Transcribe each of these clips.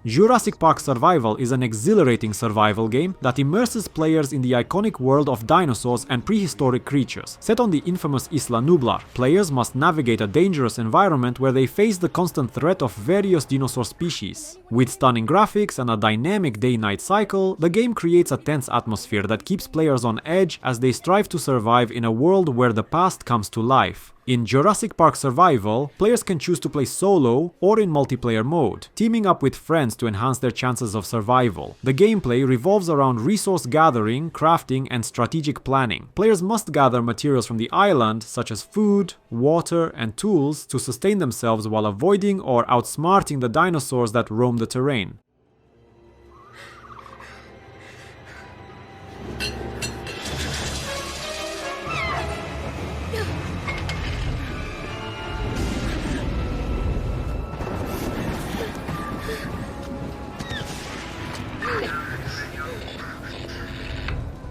Jurassic Park Survival is an exhilarating survival game that immerses players in the iconic world of dinosaurs and prehistoric creatures. Set on the infamous Isla Nublar, players must navigate a dangerous environment where they face the constant threat of various dinosaur species. With stunning graphics and a dynamic day-night cycle, the game creates a tense atmosphere that keeps players on edge as they strive to survive in a world where the past comes to life. In Jurassic Park Survival, players can choose to play solo or in multiplayer mode, teaming up with friends to enhance their chances of survival. The gameplay revolves around resource gathering, crafting, and strategic planning. Players must gather materials from the island, such as food, water, and tools, to sustain themselves while avoiding or outsmarting the dinosaurs that roam the terrain.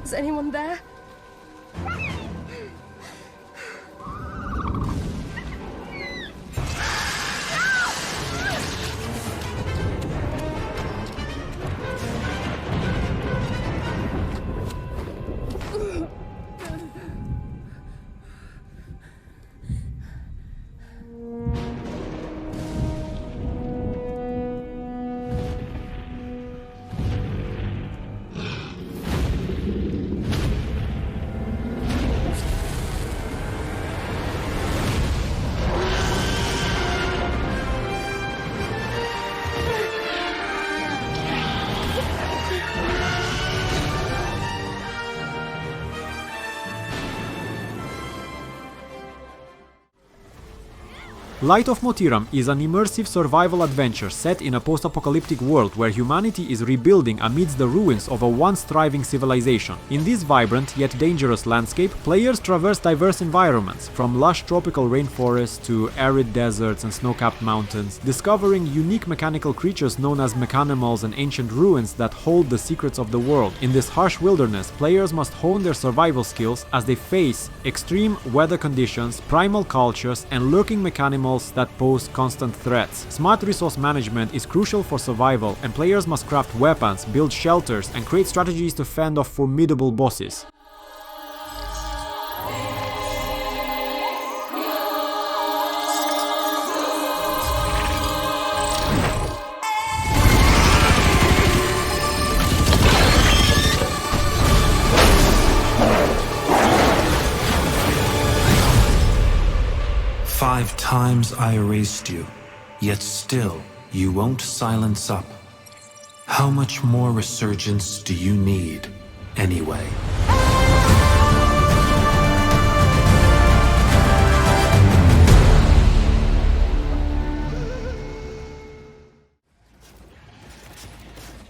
Is anyone there? Light of Motiram is an immersive survival adventure set in a post-apocalyptic world where humanity is rebuilding amidst the ruins of a once thriving civilization. In this vibrant yet dangerous landscape, players traverse diverse environments, from lush tropical rainforests to arid deserts and snow-capped mountains, discovering unique mechanical creatures known as Mechanimals and ancient ruins that hold the secrets of the world. In this harsh wilderness, players must hone their survival skills as they face extreme weather conditions, primal cultures, and lurking Mechanimals that pose constant threats. Smart resource management is crucial for survival, and players must craft weapons, build shelters, and create strategies to fend off formidable bosses. Five times I erased you, yet still you won't silence up. How much more resurgence do you need, anyway?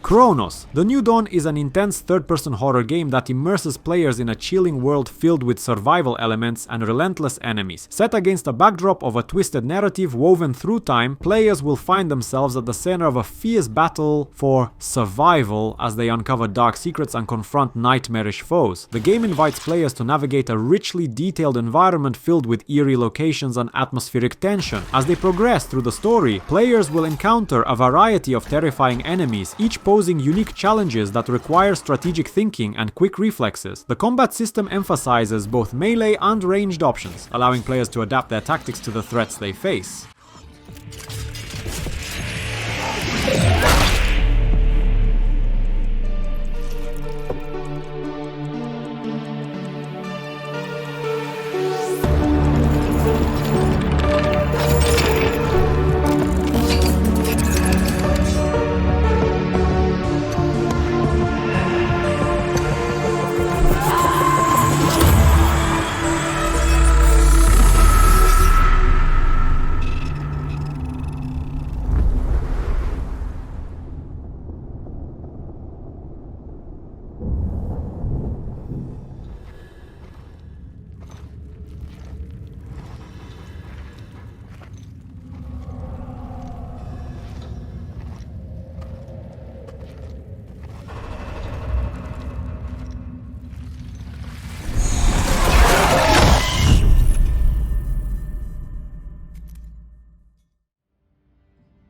Cronos The New Dawn is an intense third-person horror game that immerses players in a chilling world filled with survival elements and relentless enemies. Set against a backdrop of a twisted narrative woven through time, players will find themselves at the center of a fierce battle for survival as they uncover dark secrets and confront nightmarish foes. The game invites players to navigate a richly detailed environment filled with eerie locations and atmospheric tension. As they progress through the story, players will encounter a variety of terrifying enemies, each posing unique challenges that require strategic thinking and quick reflexes. The combat system emphasizes both melee and ranged options, allowing players to adapt their tactics to the threats they face.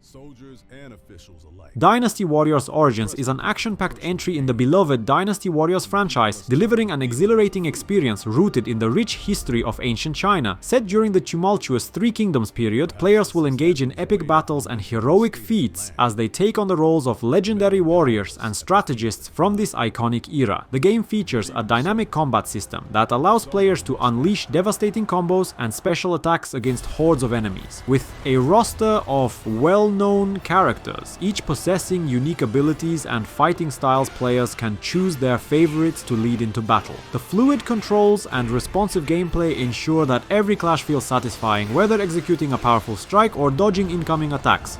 soldiers and officials alike. Dynasty Warriors Origins is an action-packed entry in the beloved Dynasty Warriors franchise, delivering an exhilarating experience rooted in the rich history of ancient China. Set during the tumultuous Three Kingdoms period, players will engage in epic battles and heroic feats as they take on the roles of legendary warriors and strategists from this iconic era. The game features a dynamic combat system that allows players to unleash devastating combos and special attacks against hordes of enemies, with a roster of well-known characters, each possessing unique abilities and fighting styles. Players can choose their favorites to lead into battle. The fluid controls and responsive gameplay ensure that every clash feels satisfying, whether executing a powerful strike or dodging incoming attacks.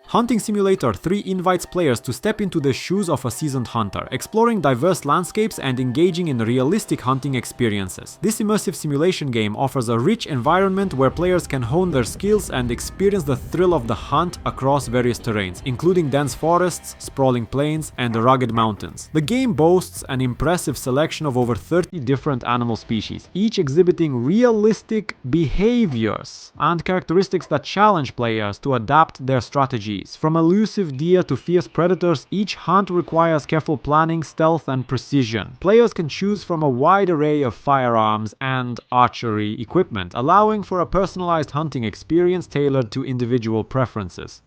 Hunting Simulator 3 invites players to step into the shoes of a seasoned hunter, exploring diverse landscapes and engaging in realistic hunting experiences. This immersive simulation game offers a rich environment where players can hone their skills and experience the thrill of the hunt across various terrains, including dense forests, sprawling plains, and rugged mountains. The game boasts an impressive selection of over 30 different animal species, each exhibiting realistic behaviors and characteristics that challenge players to adapt their strategies. From elusive deer to fierce predators, each hunt requires careful planning, stealth, and precision. Players can choose from a wide array of firearms and archery equipment, allowing for a personalized hunting experience tailored to individual preferences.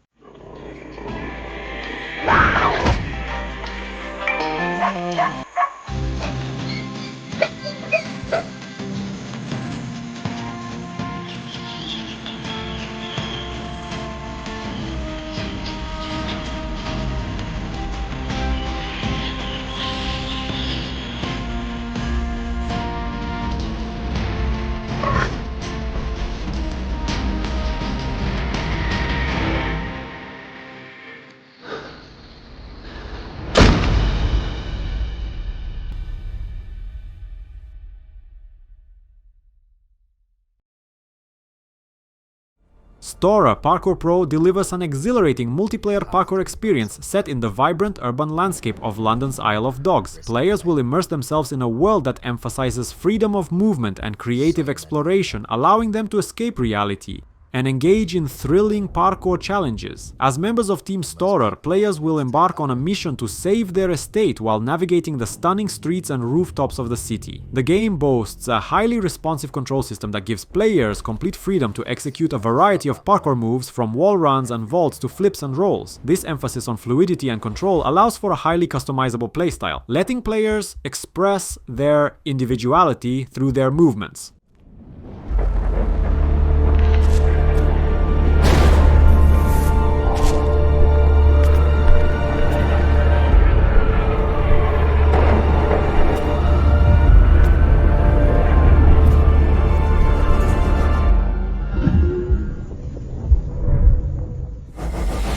STORROR Parkour Pro delivers an exhilarating multiplayer parkour experience set in the vibrant urban landscape of London's Isle of Dogs. Players will immerse themselves in a world that emphasizes freedom of movement and creative exploration, allowing them to escape reality and engage in thrilling parkour challenges. As members of Team STORROR, players will embark on a mission to save their estate while navigating the stunning streets and rooftops of the city. The game boasts a highly responsive control system that gives players complete freedom to execute a variety of parkour moves, from wall runs and vaults to flips and rolls. This emphasis on fluidity and control allows for a highly customizable playstyle, letting players express their individuality through their movements.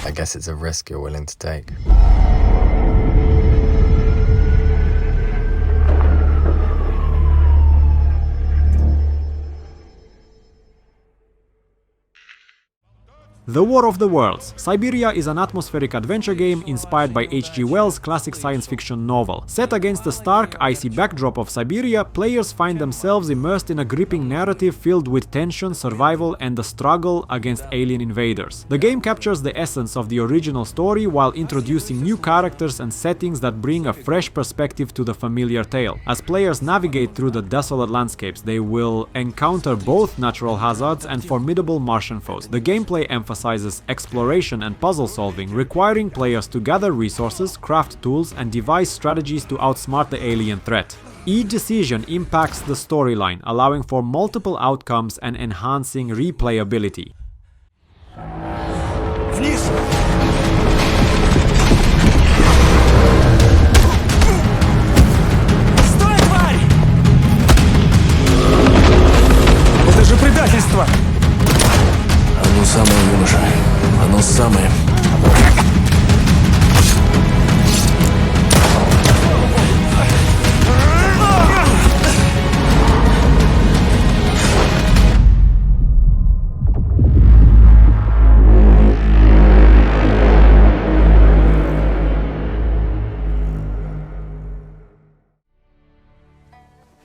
I guess it's a risk you're willing to take. The War of the Worlds. Siberia is an atmospheric adventure game inspired by H.G. Wells' classic science fiction novel. Set against the stark, icy backdrop of Siberia, players find themselves immersed in a gripping narrative filled with tension, survival, and the struggle against alien invaders. The game captures the essence of the original story while introducing new characters and settings that bring a fresh perspective to the familiar tale. As players navigate through the desolate landscapes, they will encounter both natural hazards and formidable Martian foes. The gameplay emphasizes exploration and puzzle solving, requiring players to gather resources, craft tools, and devise strategies to outsmart the alien threat. Each decision impacts the storyline, allowing for multiple outcomes and enhancing replayability. Вниз! Стой, тварь! Это же предательство! Оно самое, юноша. Оно самое.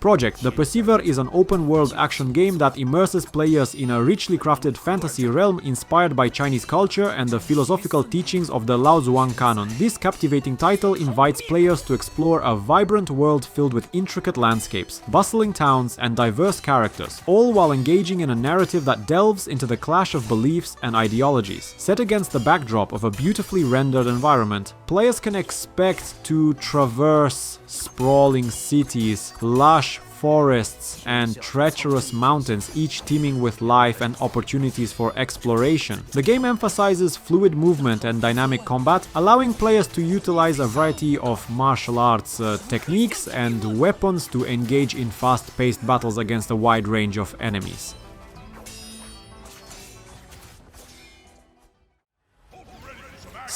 Project: The Perceiver is an open-world action game that immerses players in a richly crafted fantasy realm inspired by Chinese culture and the philosophical teachings of the Laozuang canon. This captivating title invites players to explore a vibrant world filled with intricate landscapes, bustling towns, and diverse characters, all while engaging in a narrative that delves into the clash of beliefs and ideologies. Set against the backdrop of a beautifully rendered environment, players can expect to traverse sprawling cities, lush forests, and treacherous mountains, each teeming with life and opportunities for exploration. The game emphasizes fluid movement and dynamic combat, allowing players to utilize a variety of martial arts techniques and weapons to engage in fast-paced battles against a wide range of enemies.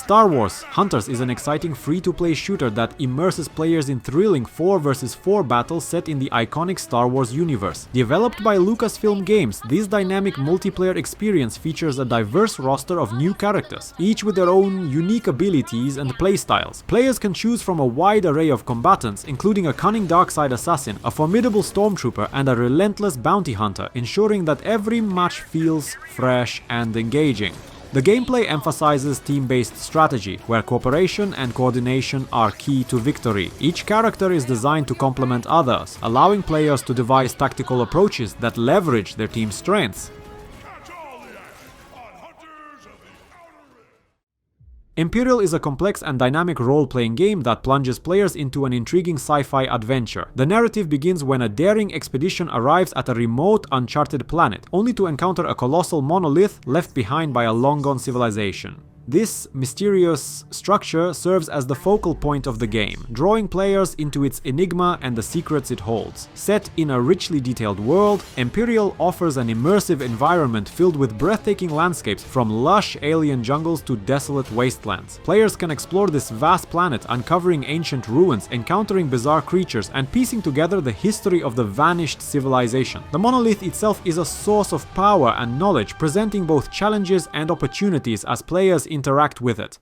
Star Wars: Hunters is an exciting free-to-play shooter that immerses players in thrilling 4 vs 4 battles set in the iconic Star Wars universe. Developed by Lucasfilm Games, this dynamic multiplayer experience features a diverse roster of new characters, each with their own unique abilities and playstyles. Players can choose from a wide array of combatants, including a cunning dark-side assassin, a formidable stormtrooper, and a relentless bounty hunter, ensuring that every match feels fresh and engaging. The gameplay emphasizes team-based strategy, where cooperation and coordination are key to victory. Each character is designed to complement others, allowing players to devise tactical approaches that leverage their team's strengths. Empyreal is a complex and dynamic role-playing game that plunges players into an intriguing sci-fi adventure. The narrative begins when a daring expedition arrives at a remote, uncharted planet, only to encounter a colossal monolith left behind by a long-gone civilization. This mysterious structure serves as the focal point of the game, drawing players into its enigma and the secrets it holds. Set in a richly detailed world, Empyreal offers an immersive environment filled with breathtaking landscapes from lush alien jungles to desolate wastelands. Players can explore this vast planet, uncovering ancient ruins, encountering bizarre creatures, and piecing together the history of the vanished civilization. The monolith itself is a source of power and knowledge, presenting both challenges and opportunities as players interact with it.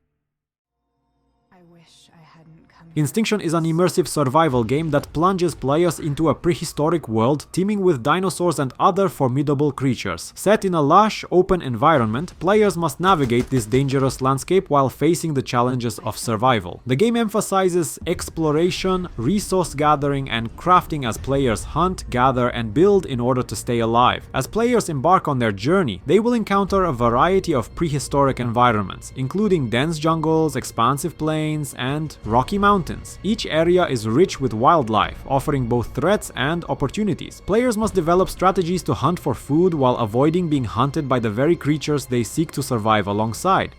Instinction is an immersive survival game that plunges players into a prehistoric world teeming with dinosaurs and other formidable creatures. Set in a lush, open environment, players must navigate this dangerous landscape while facing the challenges of survival. The game emphasizes exploration, resource gathering, and crafting as players hunt, gather, and build in order to stay alive. As players embark on their journey, they will encounter a variety of prehistoric environments, including dense jungles, expansive plains, and rocky mountains. Each area is rich with wildlife, offering both threats and opportunities. Players must develop strategies to hunt for food while avoiding being hunted by the very creatures they seek to survive alongside.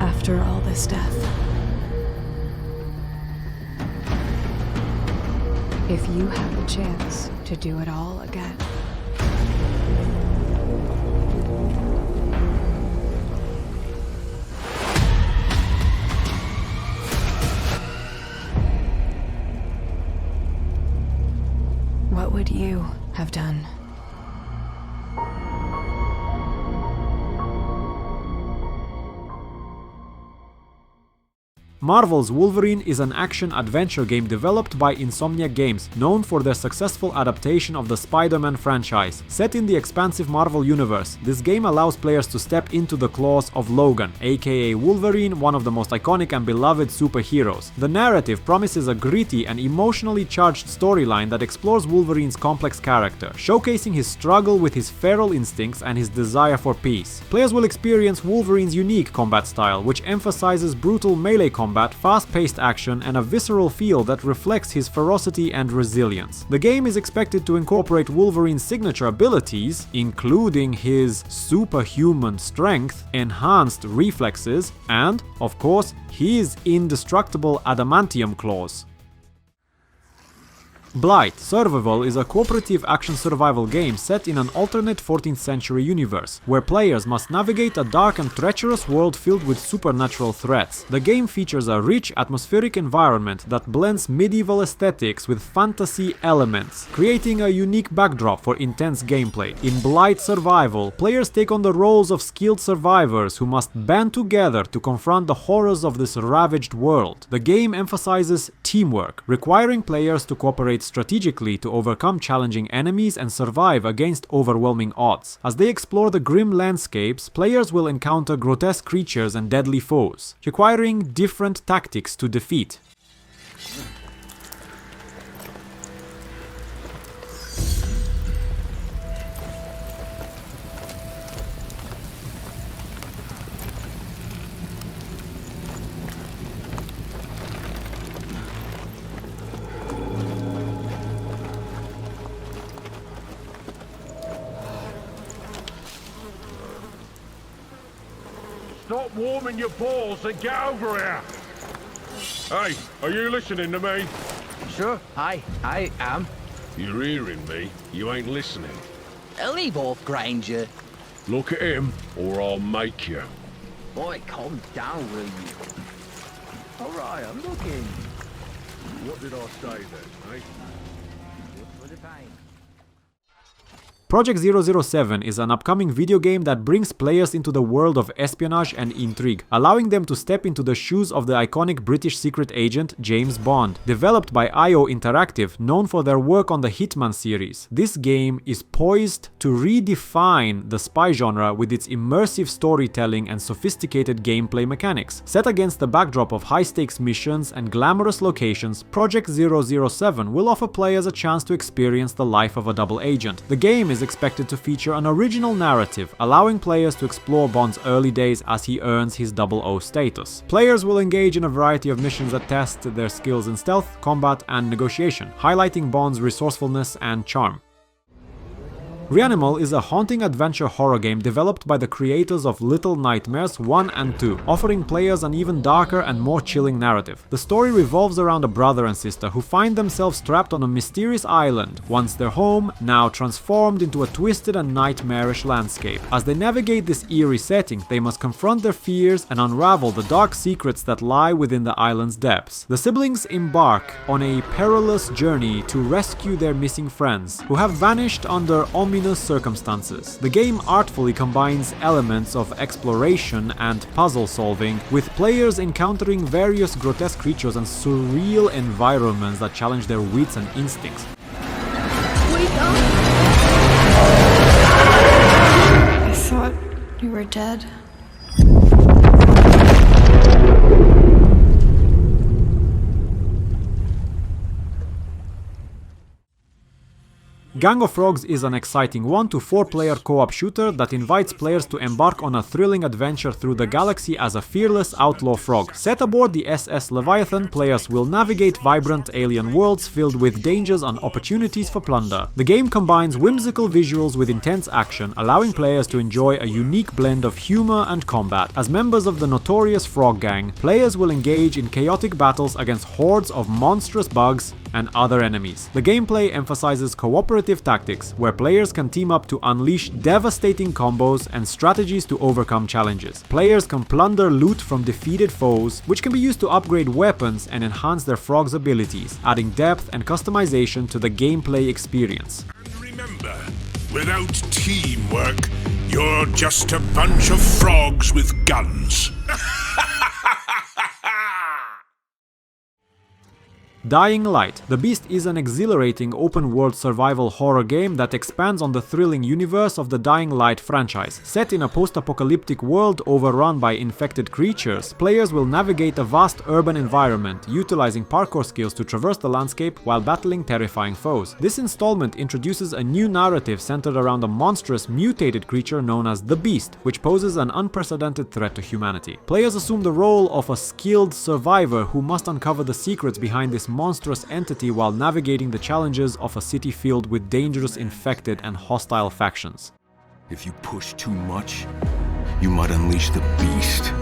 After all this death, if you have the chance to do it all again, what would you have done? Marvel's Wolverine is an action-adventure game developed by Insomniac Games, known for their successful adaptation of the Spider-Man franchise. Set in the expansive Marvel universe, this game allows players to step into the claws of Logan, aka Wolverine, one of the most iconic and beloved superheroes. The narrative promises a gritty and emotionally charged storyline that explores Wolverine's complex character, showcasing his struggle with his feral instincts and his desire for peace. Players will experience Wolverine's unique combat style, which emphasizes brutal melee combat, fast-paced action, and a visceral feel that reflects his ferocity and resilience. The game is expected to incorporate Wolverine's signature abilities, including his superhuman strength, enhanced reflexes, and, of course, his indestructible adamantium claws. Blight Survival is a cooperative action survival game set in an alternate 14th century universe, where players must navigate a dark and treacherous world filled with supernatural threats. The game features a rich atmospheric environment that blends medieval aesthetics with fantasy elements, creating a unique backdrop for intense gameplay. In Blight Survival, players take on the roles of skilled survivors who must band together to confront the horrors of this ravaged world. The game emphasizes teamwork, requiring players to cooperate strategically to overcome challenging enemies and survive against overwhelming odds. As they explore the grim landscapes, players will encounter grotesque creatures and deadly foes, requiring different tactics to defeat. Stop warming your balls and get over here! Hey, are you listening to me? Sure, I am. You're hearing me, you ain't listening. Leave off, Granger. Look at him, or I'll make you. Boy, calm down, will you? Alright, I'm looking. What did I say then, eh? Just for the pain. Project 007 is an upcoming video game that brings players into the world of espionage and intrigue, allowing them to step into the shoes of the iconic British secret agent James Bond. Developed by IO Interactive, known for their work on the Hitman series, this game is poised to redefine the spy genre with its immersive storytelling and sophisticated gameplay mechanics. Set against the backdrop of high-stakes missions and glamorous locations, Project 007 will offer players a chance to experience the life of a double agent. The game is expected to feature an original narrative, allowing players to explore Bond's early days as he earns his 00 status. Players will engage in a variety of missions that test their skills in stealth, combat, and negotiation, highlighting Bond's resourcefulness and charm. Reanimal is a haunting adventure horror game developed by the creators of Little Nightmares 1 and 2, offering players an even darker and more chilling narrative. The story revolves around a brother and sister who find themselves trapped on a mysterious island, once their home, now transformed into a twisted and nightmarish landscape. As they navigate this eerie setting, they must confront their fears and unravel the dark secrets that lie within the island's depths. The siblings embark on a perilous journey to rescue their missing friends, who have vanished under ominous circumstances. The game artfully combines elements of exploration and puzzle solving, with players encountering various grotesque creatures and surreal environments that challenge their wits and instincts. I thought you were dead. Gang of Frogs is an exciting 1 to 4 player co-op shooter that invites players to embark on a thrilling adventure through the galaxy as a fearless outlaw frog. Set aboard the SS Leviathan, players will navigate vibrant alien worlds filled with dangers and opportunities for plunder. The game combines whimsical visuals with intense action, allowing players to enjoy a unique blend of humor and combat. As members of the notorious Frog Gang, players will engage in chaotic battles against hordes of monstrous bugs and other enemies. The gameplay emphasizes cooperative tactics, where players can team up to unleash devastating combos and strategies to overcome challenges. Players can plunder loot from defeated foes, which can be used to upgrade weapons and enhance their frog's abilities, adding depth and customization to the gameplay experience. And remember, without teamwork, you're just a bunch of frogs with guns. Dying Light. The Beast is an exhilarating open-world survival horror game that expands on the thrilling universe of the Dying Light franchise. Set in a post-apocalyptic world overrun by infected creatures, players will navigate a vast urban environment, utilizing parkour skills to traverse the landscape while battling terrifying foes. This installment introduces a new narrative centered around a monstrous, mutated creature known as the Beast, which poses an unprecedented threat to humanity. Players assume the role of a skilled survivor who must uncover the secrets behind this monstrous entity while navigating the challenges of a city filled with dangerous infected and hostile factions. If you push too much, you might unleash the beast.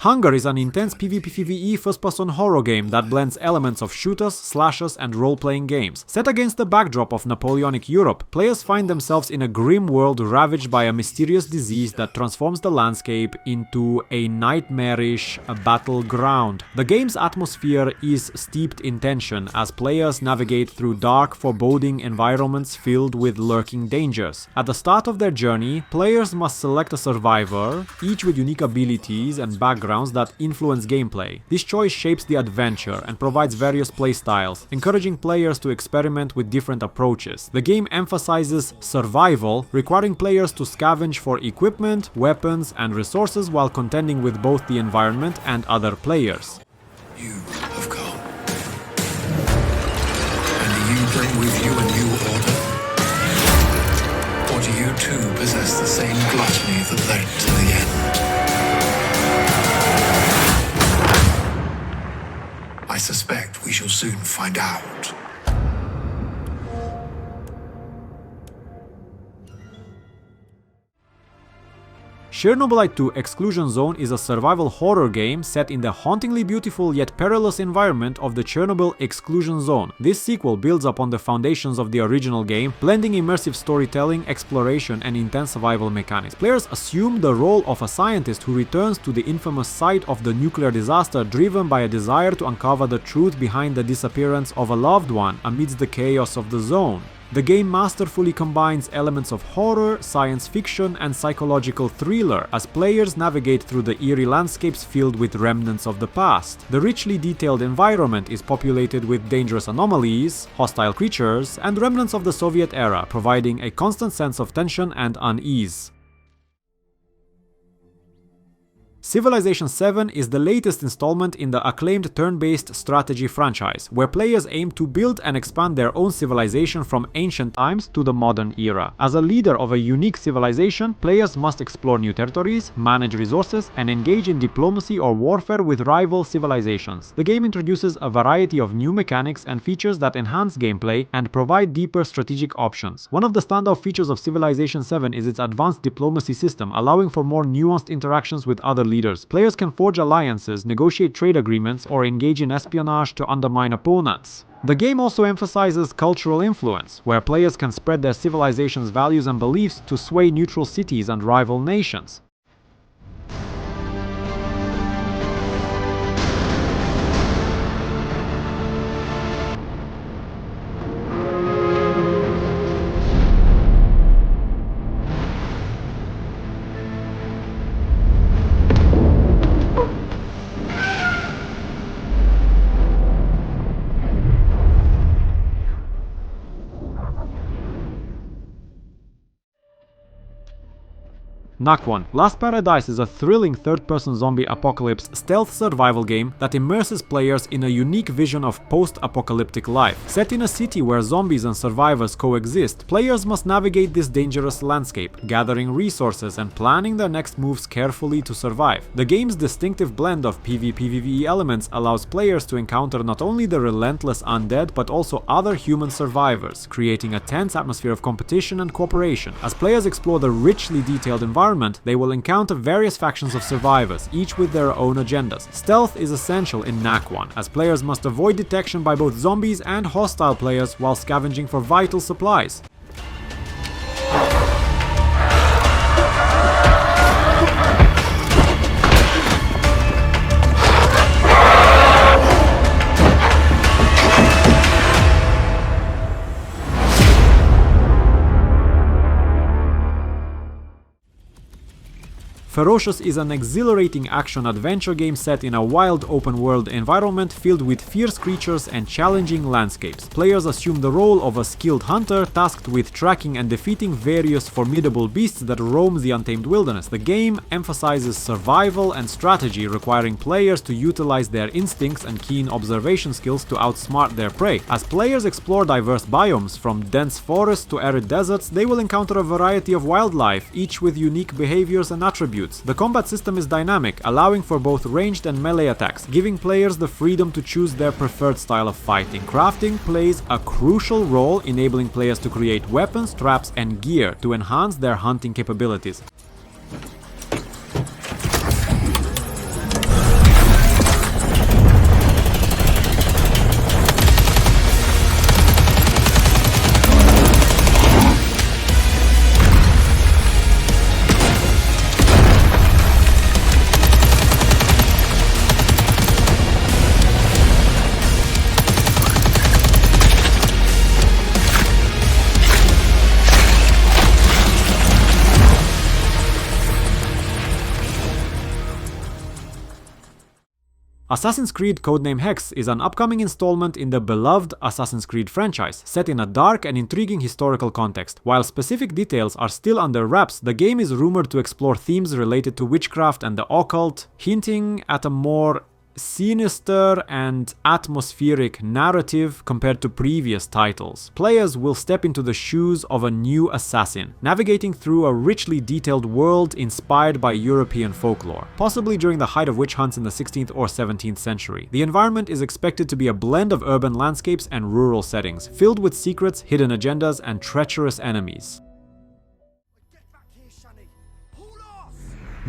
Hunger is an intense PvP/PvE first-person horror game that blends elements of shooters, slashers, and role-playing games. Set against the backdrop of Napoleonic Europe, players find themselves in a grim world ravaged by a mysterious disease that transforms the landscape into a nightmarish battleground. The game's atmosphere is steeped in tension as players navigate through dark, foreboding environments filled with lurking dangers. At the start of their journey, players must select a survivor, each with unique abilities and backgrounds that influence gameplay. This choice shapes the adventure and provides various playstyles, encouraging players to experiment with different approaches. The game emphasizes survival, requiring players to scavenge for equipment, weapons, and resources while contending with both the environment and other players. You have come. And do you bring with you a new order? Or do you too possess the same gluttony that led to the end? I suspect we shall soon find out. Chernobylite 2 Exclusion Zone is a survival horror game set in the hauntingly beautiful yet perilous environment of the Chernobyl Exclusion Zone. This sequel builds upon the foundations of the original game, blending immersive storytelling, exploration, and intense survival mechanics. Players assume the role of a scientist who returns to the infamous site of the nuclear disaster, driven by a desire to uncover the truth behind the disappearance of a loved one amidst the chaos of the zone. The game masterfully combines elements of horror, science fiction, and psychological thriller as players navigate through the eerie landscapes filled with remnants of the past. The richly detailed environment is populated with dangerous anomalies, hostile creatures, and remnants of the Soviet era, providing a constant sense of tension and unease. Civilization 7 is the latest installment in the acclaimed turn-based strategy franchise, where players aim to build and expand their own civilization from ancient times to the modern era. As a leader of a unique civilization, players must explore new territories, manage resources, and engage in diplomacy or warfare with rival civilizations. The game introduces a variety of new mechanics and features that enhance gameplay and provide deeper strategic options. One of the standout features of Civilization 7 is its advanced diplomacy system, allowing for more nuanced interactions with other leaders. Players can forge alliances, negotiate trade agreements, or engage in espionage to undermine opponents. The game also emphasizes cultural influence, where players can spread their civilization's values and beliefs to sway neutral cities and rival nations. Nakwon. Last Paradise is a thrilling third-person zombie apocalypse stealth survival game that immerses players in a unique vision of post-apocalyptic life. Set in a city where zombies and survivors coexist, players must navigate this dangerous landscape, gathering resources and planning their next moves carefully to survive. The game's distinctive blend of PvP/PvE elements allows players to encounter not only the relentless undead but also other human survivors, creating a tense atmosphere of competition and cooperation. As players explore the richly detailed environment, they will encounter various factions of survivors, each with their own agendas. Stealth is essential in Nakwon, as players must avoid detection by both zombies and hostile players while scavenging for vital supplies. Ferocious is an exhilarating action-adventure game set in a wild open-world environment filled with fierce creatures and challenging landscapes. Players assume the role of a skilled hunter tasked with tracking and defeating various formidable beasts that roam the untamed wilderness. The game emphasizes survival and strategy, requiring players to utilize their instincts and keen observation skills to outsmart their prey. As players explore diverse biomes, from dense forests to arid deserts, they will encounter a variety of wildlife, each with unique behaviors and attributes. The combat system is dynamic, allowing for both ranged and melee attacks, giving players the freedom to choose their preferred style of fighting. Crafting plays a crucial role, enabling players to create weapons, traps, and gear to enhance their hunting capabilities. Assassin's Creed Codename Hexe is an upcoming installment in the beloved Assassin's Creed franchise, set in a dark and intriguing historical context. While specific details are still under wraps, the game is rumored to explore themes related to witchcraft and the occult, hinting at a more sinister and atmospheric narrative compared to previous titles. Players will step into the shoes of a new assassin, navigating through a richly detailed world inspired by European folklore, possibly during the height of witch hunts in the 16th or 17th century. The environment is expected to be a blend of urban landscapes and rural settings, filled with secrets, hidden agendas, and treacherous enemies.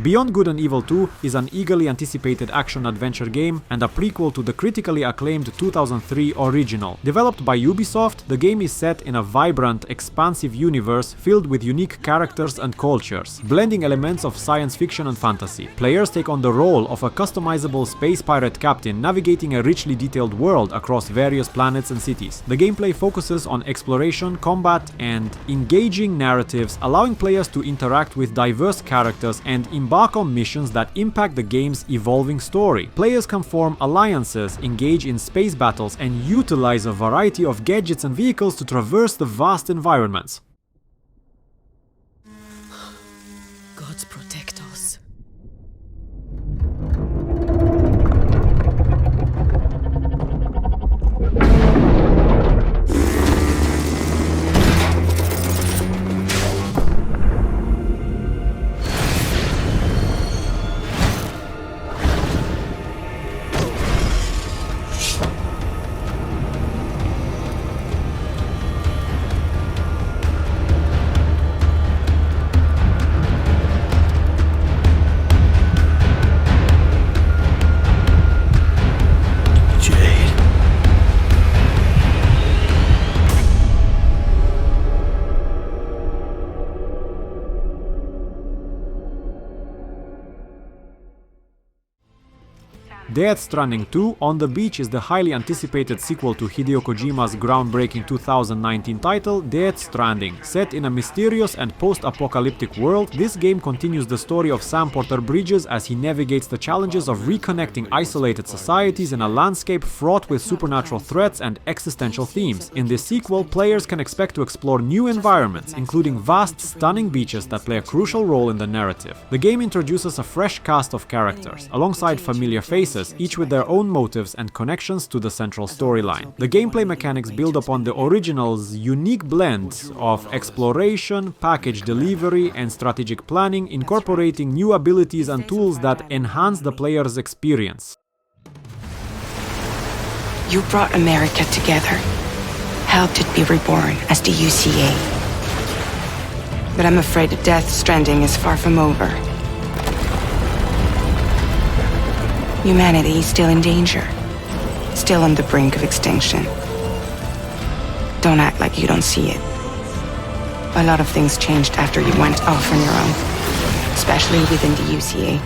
Beyond Good and Evil 2 is an eagerly anticipated action-adventure game and a prequel to the critically acclaimed 2003 original. Developed by Ubisoft, the game is set in a vibrant, expansive universe filled with unique characters and cultures, blending elements of science fiction and fantasy. Players take on the role of a customizable space pirate captain navigating a richly detailed world across various planets and cities. The gameplay focuses on exploration, combat, and engaging narratives, allowing players to interact with diverse characters and embark on missions that impact the game's evolving story. Players can form alliances, engage in space battles, and utilize a variety of gadgets and vehicles to traverse the vast environments. Gods protect us. Death Stranding 2 On the Beach is the highly anticipated sequel to Hideo Kojima's groundbreaking 2019 title Death Stranding. Set in a mysterious and post-apocalyptic world, this game continues the story of Sam Porter Bridges as he navigates the challenges of reconnecting isolated societies in a landscape fraught with supernatural threats and existential themes. In this sequel, players can expect to explore new environments, including vast, stunning beaches that play a crucial role in the narrative. The game introduces a fresh cast of characters, alongside familiar faces, each with their own motives and connections to the central storyline. The gameplay mechanics build upon the original's unique blend of exploration, package delivery, and strategic planning, incorporating new abilities and tools that enhance the player's experience. You brought America together, helped it be reborn as the UCA. But I'm afraid Death Stranding is far from over. Humanity is still in danger, still on the brink of extinction. Don't act like you don't see it. A lot of things changed after you went off on your own, especially within the UCA.